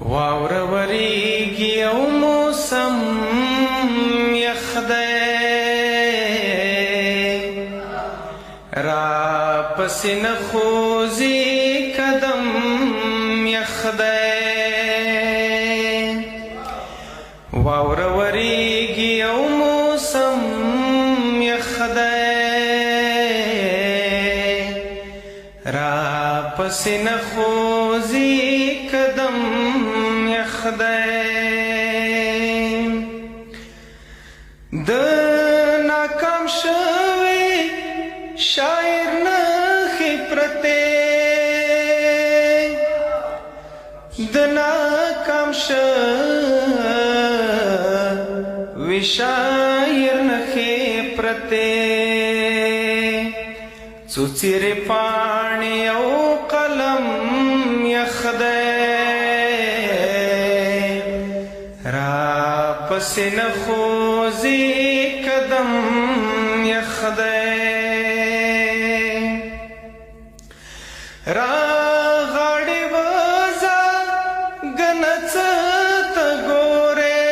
واوره وریږي او موسم یخ دی را پسې نه خوځي قدم یخ دی واوره وریږي او موسم یخ دی را پسې نه خوځي قدم یخ دی د ناکام شوي شاعر نښې پرتې د ناکام شوي شاعر نښې پرتې څو څیرې پاڼې او قلم یخ دی را پسې نه خوځي قدم یخ دی را غاړې وځه ګنه څه ته ګورې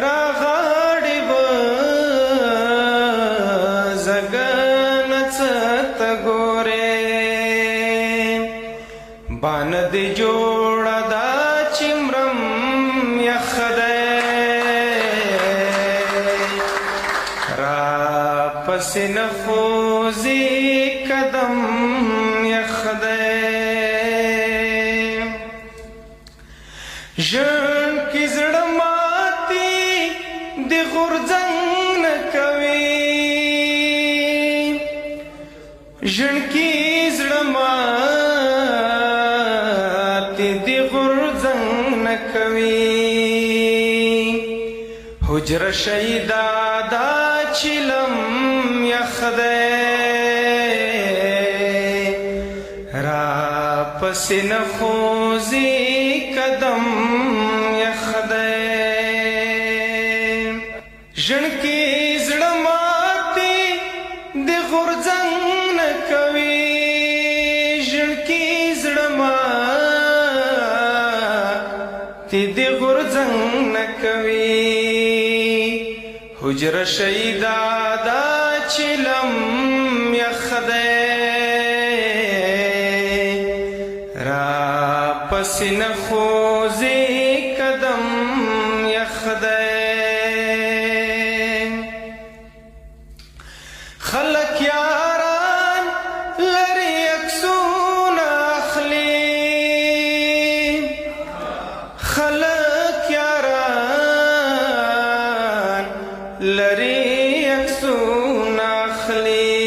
را غاړې وځه ګنه څه ته ګورې بانه دې جوړه ده چې مرم یخ دی را پسې نه خوځي قدم یخ دی ژوند کې زړه ماتي د غورځنګ نه کوي ژوند کې زړه ماتي د غورځنګ نه کوي حجره شهیدا دا چلم یخ دی را پسې نه خوځي قدم یخ دی ژوند کې زړه ماتي د غورځنګ نه کوي ژوند کې زړه ماتي د غورځنګ نه کوي حجره شهیدا دا چلم یخ دی را پسې نه خوځي قدم یخ دی خلک یاران لري عکسونه اخلي خلک یاران لري عکسونه اخلي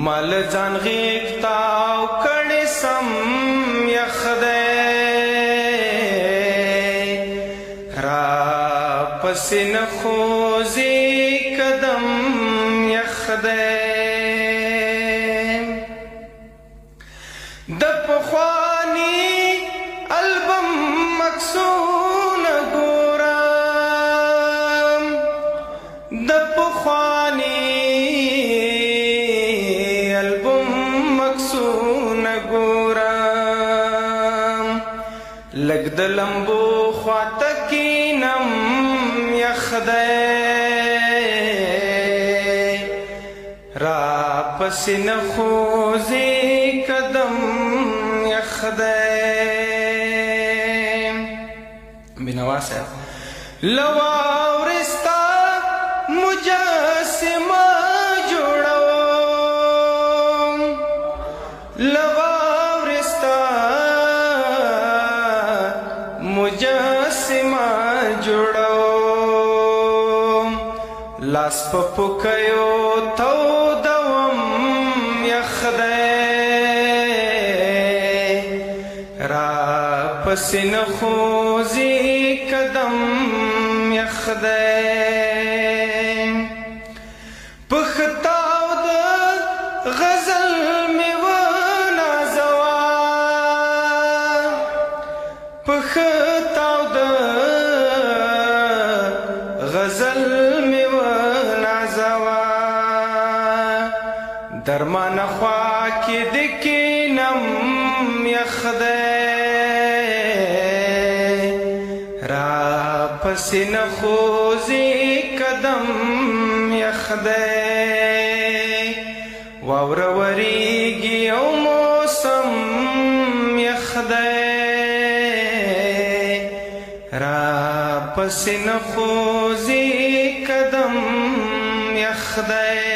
مال ځان غیږ تاو کړي سم یخ دی را پسې نه خوځي قدم یخ دی د پخواني البم عکسونه ګورم د پخواني البم عکسونه ګورم لږ د لمبو خواته کینم یخ دی را پسې نه خوځي قدم یخ دی بینوا صاحب له واورې ستا مجسمه جوړوم له واورې ستا مجسمه جوړوم لاس په پوکیو تودوم یخ دی را پسې نه خوځي قدم یخ دی پخ تاو د غزل مې ونازوه پخ تاو د غزل مې ونازوه درمان خوا کې د کینم یخ دی را پسې نه خوځي قدم یخ دی واوره ورېږي او موسم یخ دی را پسې نه خوځي قدم یخ دی